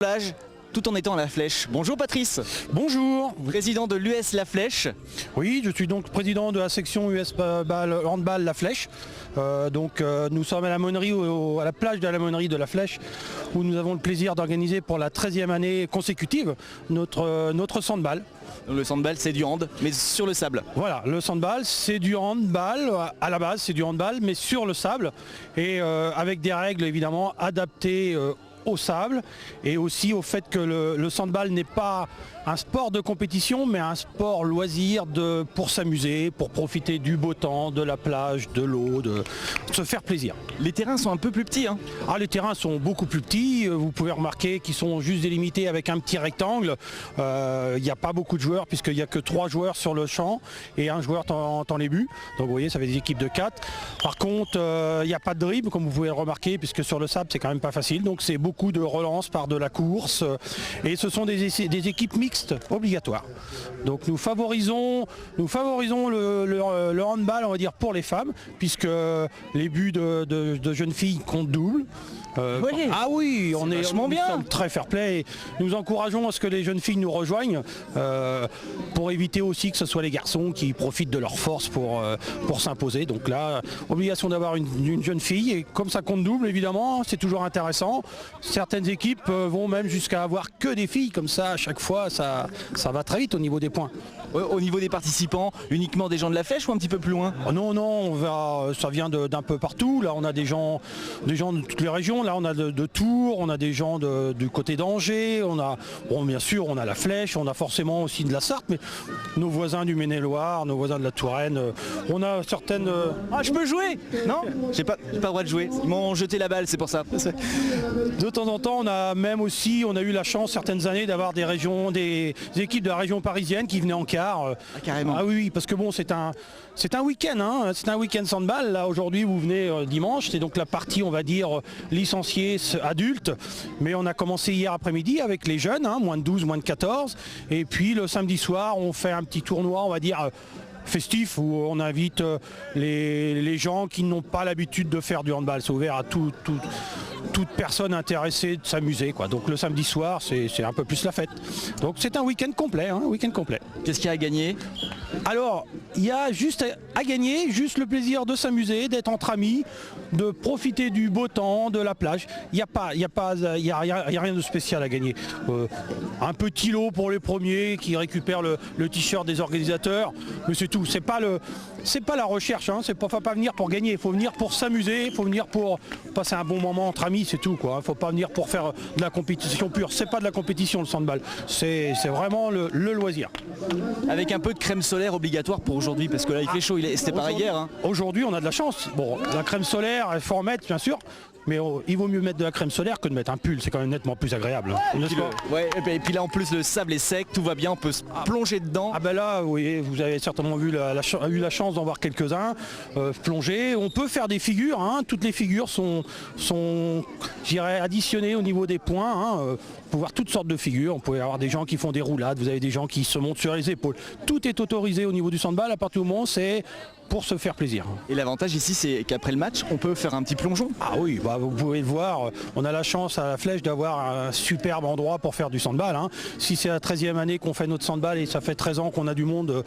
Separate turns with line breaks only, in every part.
Plage, tout en étant à la Flèche. Bonjour Patrice.
Bonjour.
Président de l'US La Flèche.
Oui, je suis donc président de la section US Handball La Flèche. Nous sommes à la Monnerie, à la plage de la Monnerie de La Flèche, où nous avons le plaisir d'organiser pour la 13e année consécutive notre sandball.
Le sandball c'est du hand, mais sur le sable.
Voilà, le sandball c'est du handball, à la base c'est du handball, mais sur le sable, et avec des règles évidemment adaptées au sable, et aussi au fait que le sandball n'est pas un sport de compétition, mais un sport loisir pour s'amuser, pour profiter du beau temps, de la plage, de l'eau, de se faire plaisir.
Les terrains sont un peu plus petits, hein.
Ah, les terrains sont beaucoup plus petits, vous pouvez remarquer qu'ils sont juste délimités avec un petit rectangle. Il n'y a pas beaucoup de joueurs puisqu'il n'y a que 3 joueurs sur le champ et un joueur temps les buts. Donc vous voyez, ça fait des équipes de 4. Par contre, il n'y a pas de dribble comme vous pouvez le remarquer, puisque sur le sable c'est quand même pas facile. Donc c'est beaucoup de relances par de la course, et ce sont des équipes mixtes obligatoires. Donc nous favorisons le handball, on va dire, pour les femmes, puisque les buts de jeunes filles comptent double.
Oui.
Ah oui, on est
vachement bien.
Nous sommes très fair-play, et nous encourageons à ce que les jeunes filles nous rejoignent, pour éviter aussi que ce soit les garçons qui profitent de leur force pour s'imposer. Donc là, obligation d'avoir une jeune fille, et comme ça compte double évidemment, c'est toujours intéressant. Certaines équipes vont même jusqu'à avoir que des filles, comme ça à chaque fois ça va très vite au niveau des points.
Au niveau des participants, uniquement des gens de la Flèche ou un petit peu plus loin?
Oh non, ça vient d'un peu partout. Là on a des gens de toutes les régions. Là on a de Tours, on a des gens du côté d'Angers, bien sûr on a la Flèche, on a forcément aussi de la Sarthe, mais nos voisins du Maine-et-Loire, nos voisins de la Touraine, on a certaines...
Ah, je peux jouer? Non, j'ai pas le droit de jouer. Ils m'ont jeté la balle, c'est pour ça.
De temps en temps, on a eu la chance certaines années d'avoir des équipes de la région parisienne qui venaient en quart.
Ah, carrément.
Ah oui, parce que bon, c'est un week-end, hein, c'est un week-end sandball. Là aujourd'hui, vous venez dimanche, c'est donc la partie, on va dire, licenciée adulte. Mais on a commencé hier après-midi avec les jeunes, hein, moins de 12, moins de 14. Et puis le samedi soir, on fait un petit tournoi, on va dire, festif, où on invite les gens qui n'ont pas l'habitude de faire du handball. C'est ouvert à toute personne intéressée de s'amuser, quoi. Donc le samedi soir, c'est un peu plus la fête. Donc c'est un week-end complet, hein,
Qu'est-ce qu'il y a à gagner?
Alors, il y a juste à gagner, juste le plaisir de s'amuser, d'être entre amis, de profiter du beau temps, de la plage. Il n'y a rien de spécial à gagner. Un petit lot pour les premiers qui récupèrent le t-shirt des organisateurs, mais c'est tout. C'est pas la recherche, hein. Faut pas venir pour gagner, il faut venir pour s'amuser, il faut venir pour passer un bon moment entre amis, c'est tout, quoi. Il ne faut pas venir pour faire de la compétition pure. C'est pas de la compétition le sandball, c'est vraiment le loisir.
Avec un peu de crème solaire obligatoire pour aujourd'hui, parce que là il fait chaud, c'était pareil hier, hein.
Aujourd'hui on a de la chance. Bon, la crème solaire, il faut en mettre bien sûr, mais il vaut mieux mettre de la crème solaire que de mettre un pull, c'est quand même nettement plus agréable.
Et puis là en plus le sable est sec, tout va bien, on peut se plonger dedans.
Ah ben là, oui, vous avez certainement eu la chance d'en voir quelques-uns plonger. On peut faire des figures, hein. Toutes les figures sont j'irais, additionnées au niveau des points, hein. On peut voir toutes sortes de figures, on peut avoir des gens qui font des roulades, vous avez des gens qui se montent sur les épaules. Tout est autorisé au niveau du sandball, à partir du moment où c'est pour se faire plaisir.
Et l'avantage ici, c'est qu'après le match, on peut faire un petit plongeon.
Ah oui, bah vous pouvez le voir, on a la chance à la Flèche d'avoir un superbe endroit pour faire du sandball, hein. Si c'est la 13e année qu'on fait notre sandball et ça fait 13 ans qu'on a du monde,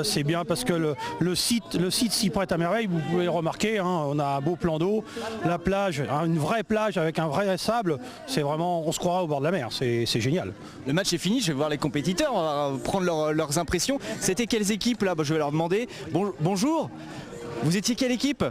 c'est bien parce que le site s'y prête à merveille, vous pouvez le remarquer, hein. On a un beau plan d'eau, la plage, hein, une vraie plage avec un vrai sable, c'est vraiment, on se croira au bord de la mer, c'est génial.
Le match est fini, je vais voir les compétiteurs, on va prendre leurs impressions. C'était quelles équipes là? Je vais leur demander. Bonjour, vous étiez quelle équipe?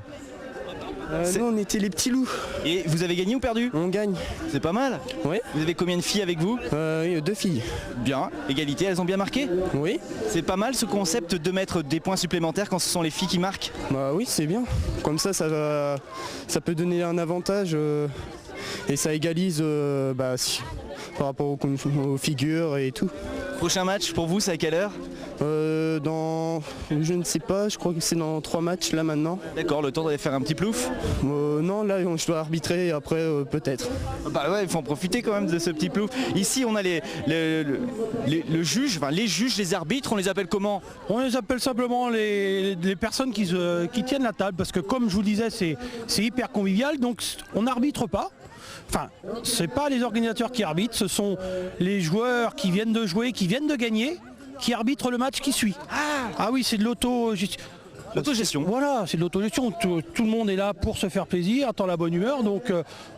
Nous on était les petits loups.
Et vous avez gagné ou perdu?
On gagne.
C'est pas mal.
Oui.
Vous avez combien de filles avec vous?
2 filles.
Bien, égalité, elles ont bien marqué?
Oui.
C'est pas mal ce concept de mettre des points supplémentaires quand ce sont les filles qui marquent?
Bah oui, c'est bien. Comme ça peut donner un avantage et ça égalise par rapport aux figures et tout.
Prochain match pour vous, c'est à quelle heure?
Je ne sais pas, je crois que c'est dans 3 matchs là maintenant.
D'accord, le temps d'aller faire un petit plouf?
Non, là je dois arbitrer après peut-être.
Bah ouais, il faut en profiter quand même de ce petit plouf. Ici on a les juges, enfin les juges, les arbitres, on les appelle comment?
On les appelle simplement les personnes qui tiennent la table, parce que comme je vous disais, c'est hyper convivial, donc on n'arbitre pas. enfin, c'est pas les organisateurs qui arbitrent, ce sont les joueurs qui viennent de jouer, qui viennent de gagner, qui arbitrent le match qui suit. Ah oui, c'est de
L'autogestion.
Voilà, c'est de l'autogestion. Tout le monde est là pour se faire plaisir, attend la bonne humeur, donc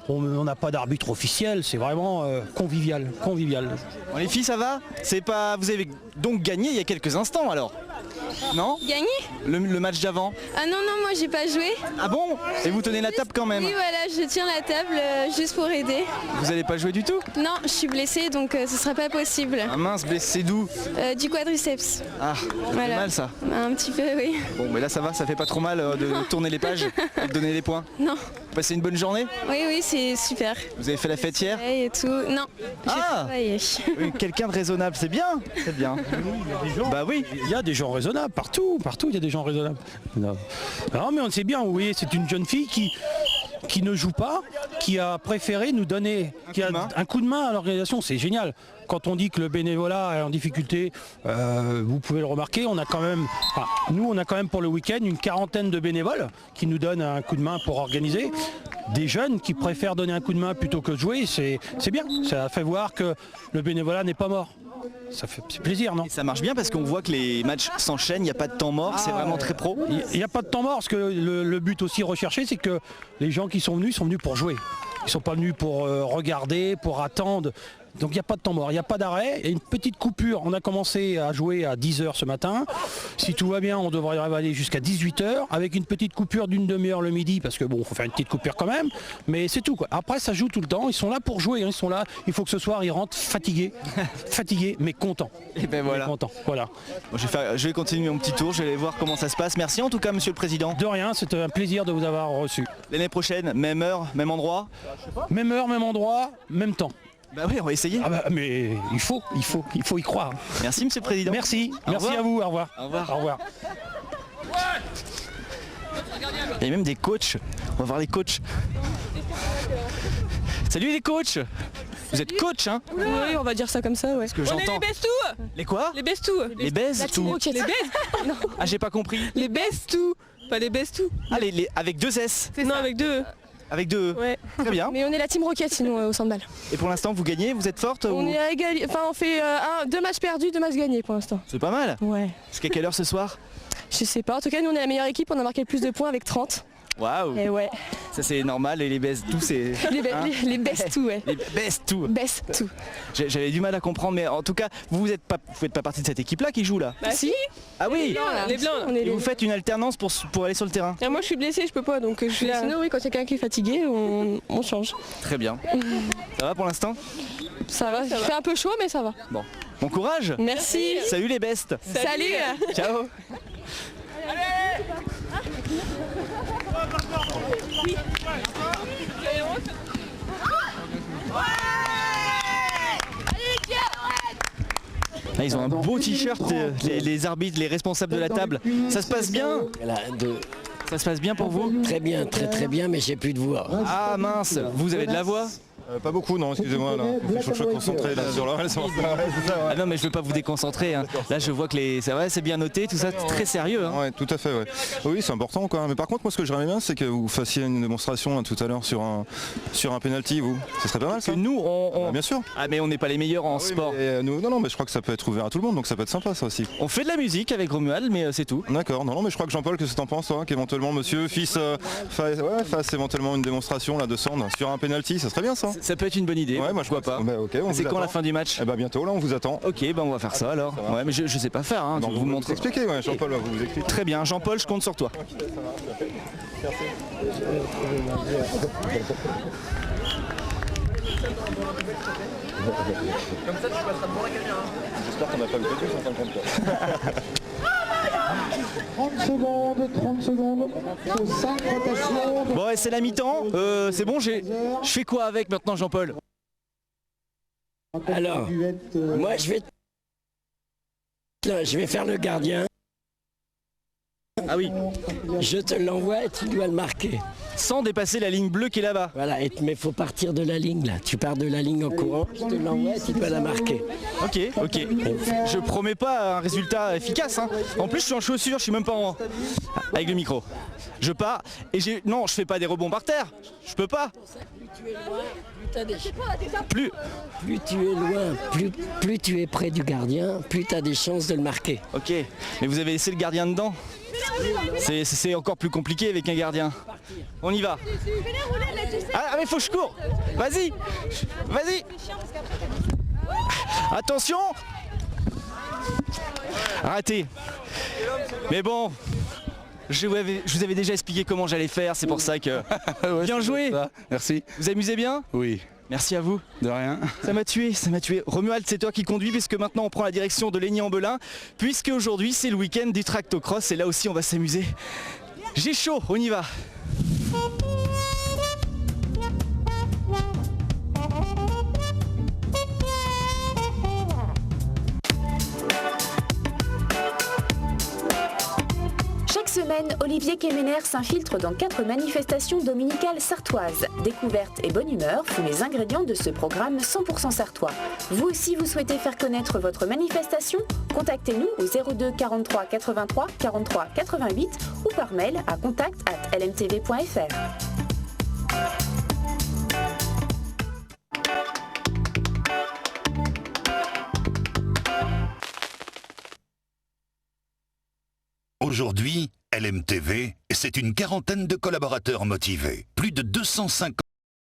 on n'a pas d'arbitre officiel, c'est vraiment convivial.
Bon, les filles, ça va? C'est pas. Vous avez donc gagné il y a quelques instants alors? Non?
Gagné?
Le match d'avant?
Ah non, non, moi j'ai pas joué.
Ah bon? Et vous tenez la table quand même?
Oui, voilà, je tiens la table juste pour aider.
Vous allez pas jouer du tout?
Non, je suis blessée donc ce sera pas possible.
Ah mince, blessé d'où?
Du quadriceps.
Ah, ça fait
Voilà.
mal ça.
Un petit peu, oui.
Bon, mais là ça va, ça fait pas trop mal de tourner les pages et de donner les points.
Non.
Vous passez une bonne journée?
Oui, oui, c'est super.
Vous avez fait la fête hier?
Et tout. Non, j'ai
Ah
travaillé.
Oui, quelqu'un de raisonnable, c'est bien, c'est bien. Bah oui.
Il y a des gens raisonnables, partout il y a des gens raisonnables. Non, mais on sait bien, vous voyez, c'est une jeune fille qui ne joue pas, qui a préféré nous donner un coup de main à l'organisation, c'est génial. Quand on dit que le bénévolat est en difficulté, vous pouvez le remarquer, on a quand même pour le week-end une quarantaine de bénévoles qui nous donnent un coup de main pour organiser. Des jeunes qui préfèrent donner un coup de main plutôt que de jouer, c'est bien. Ça fait voir que le bénévolat n'est pas mort. C'est plaisir, non?
Et ça marche bien parce qu'on voit que les matchs s'enchaînent, il n'y a pas de temps mort, c'est vraiment très pro.
Il n'y a pas de temps mort, parce que le but aussi recherché, c'est que les gens qui sont venus pour jouer. Ils ne sont pas venus pour regarder, pour attendre. Donc il n'y a pas de temps mort, il n'y a pas d'arrêt. Et une petite coupure, on a commencé à jouer à 10h ce matin. Si tout va bien, on devrait aller jusqu'à 18h, avec une petite coupure d'une demi-heure le midi, parce que bon, il faut faire une petite coupure quand même. Mais c'est tout, quoi. Après, ça joue tout le temps, ils sont là pour jouer, hein. Ils sont là, il faut que ce soir, ils rentrent fatigués, mais contents.
Et ben voilà.
Mais contents, voilà.
Bon, je vais continuer mon petit tour, je vais aller voir comment ça se passe. Merci en tout cas, monsieur le président.
De rien, c'était un plaisir de vous avoir reçu.
L'année prochaine, même heure, même endroit?
Même heure, même endroit, même temps.
Bah oui, on va essayer.
Ah bah, mais il faut y croire.
Merci monsieur le président.
Merci,
Au
merci
revoir.
à vous, au revoir.
Au revoir.
Au revoir.
Il y a même des coachs. On va voir les coachs. Salut les coachs. Vous êtes coach, hein?
Oui, on va dire ça comme ça, ouais.
Ce que
On est
j'entends.
les best-tout.
Les quoi?
Les best-tout.
Les baises tout.
Les best.
Ah, j'ai pas compris.
Les best-tout. Pas les best-tout.
Ah, avec deux S.
Non, avec deux.
Avec deux E.
Ouais.
Très bien.
Mais on est la team Rocket sinon au handball.
Et pour l'instant, vous gagnez? Vous êtes forte?
On
ou-
est à égalité, enfin on fait 2 matchs perdus, 2 matchs gagnés pour l'instant.
C'est pas mal.
Ouais.
Jusqu'à quelle heure ce soir?
Je sais pas, en tout cas nous on est la meilleure équipe, on a marqué le plus de points avec 30.
Waouh.
Et ouais.
Ça c'est normal et les baises tout c'est. Hein
Les best tout, ouais.
Les baises tout.
Best tout.
J'avais du mal à comprendre, mais en tout cas, vous faites pas partie de cette équipe-là qui joue là.
Bah si.
Ah oui.
Les blancs.
On est
Et
les...
vous faites une alternance pour aller sur le terrain.
Et moi je suis blessée, je peux pas donc je suis là.
Sinon oui, quand il y a quelqu'un qui est fatigué, on change.
Très bien. Ça va pour l'instant?
Ça va, il fait un peu chaud mais ça va.
Bon. Bon courage.
Merci.
Salut les bestes.
Salut.
Ciao. Ah, ils ont un beau t-shirt, les arbitres, les responsables de la table. Ça se passe bien? Ça se passe bien pour vous?
Très bien, très bien, mais j'ai plus de voix.
Ah mince, vous avez de la voix?
Pas beaucoup, non, excusez-moi, là. Je suis concentré là, sur le reste.
Ah non mais je veux pas vous déconcentrer, hein. Là je vois que c'est vrai, c'est bien noté, tout ça, c'est très sérieux, hein.
Ouais, tout à fait, ouais. Oui, c'est important quoi. Mais par contre, moi ce que j'aimerais bien, c'est que vous fassiez une démonstration là, tout à l'heure sur un penalty, vous. Ça serait pas mal ça?
Que nous,
Bien sûr.
Ah mais on n'est pas les meilleurs en
Oui,
sport.
mais, non, mais je crois que ça peut être ouvert à tout le monde, donc ça peut être sympa ça aussi.
On fait de la musique avec Romuald, mais c'est tout.
D'accord, non, mais je crois que Jean-Paul, qu'est-ce que t'en penses toi, qu'éventuellement monsieur fasse éventuellement une démonstration là de sand sur un penalty, ça serait bien ça.
Ça peut être une bonne idée.
Ouais, moi je
vois pas.
Bah, ok, on
C'est
vous
quand la
attend.
fin du match?
Eh bah bientôt, là on vous attend.
Ok, ben on va faire ça alors. Ouais, mais je sais pas faire, hein.
Donc
Je vous montre.
expliquer, ouais, Jean-Paul va vous expliquer.
Très bien, Jean-Paul, je compte sur toi.
J'espère qu'on n'a pas loupé tous en fin de compte.
30 secondes, 5 rotations.
Bon, et c'est la mi-temps. C'est bon, je fais quoi avec maintenant, Jean-Paul?
Alors, moi je vais faire le gardien.
Ah oui,
Je te l'envoie et tu dois le marquer.
sans dépasser la ligne bleue qui est là-bas.
Voilà, mais faut partir de la ligne là. Tu pars de la ligne en courant, je te l'envoie et tu dois la marquer.
Ok. Je promets pas un résultat efficace, hein. En plus, je suis en chaussures, je suis même pas en... Avec le micro. Je pars et non, je fais pas des rebonds par terre. Je peux pas. Plus.
Plus tu es loin, plus tu es près du gardien, plus tu as des chances de le marquer.
Ok, mais vous avez laissé le gardien dedans. C'est encore plus compliqué avec un gardien. On y va. Ah mais faut que je cours. Vas-y. Vas-y. Attention. Arrêtez. Mais bon, je vous avais déjà expliqué comment j'allais faire, c'est pour ça que...
Ouais,
bien joué.
Merci.
Vous amusez bien?
Oui.
Merci à vous.
De rien.
Ça m'a tué, ça m'a tué. Romuald, c'est toi qui conduis puisque maintenant on prend la direction de Légny-en-Belin, puisque aujourd'hui c'est le week-end du tractocross et là aussi on va s'amuser. J'ai chaud, on y va.
Chaque semaine, Olivier Kemener s'infiltre dans 4 manifestations dominicales sartoises. Découverte et bonne humeur font les ingrédients de ce programme 100% sartois. Vous aussi, vous souhaitez faire connaître votre manifestation? Contactez-nous au 02 43 83 43 88 ou par mail à contact@lmtv.fr.
Aujourd'hui, LMTV, c'est une quarantaine de collaborateurs motivés. Plus de 250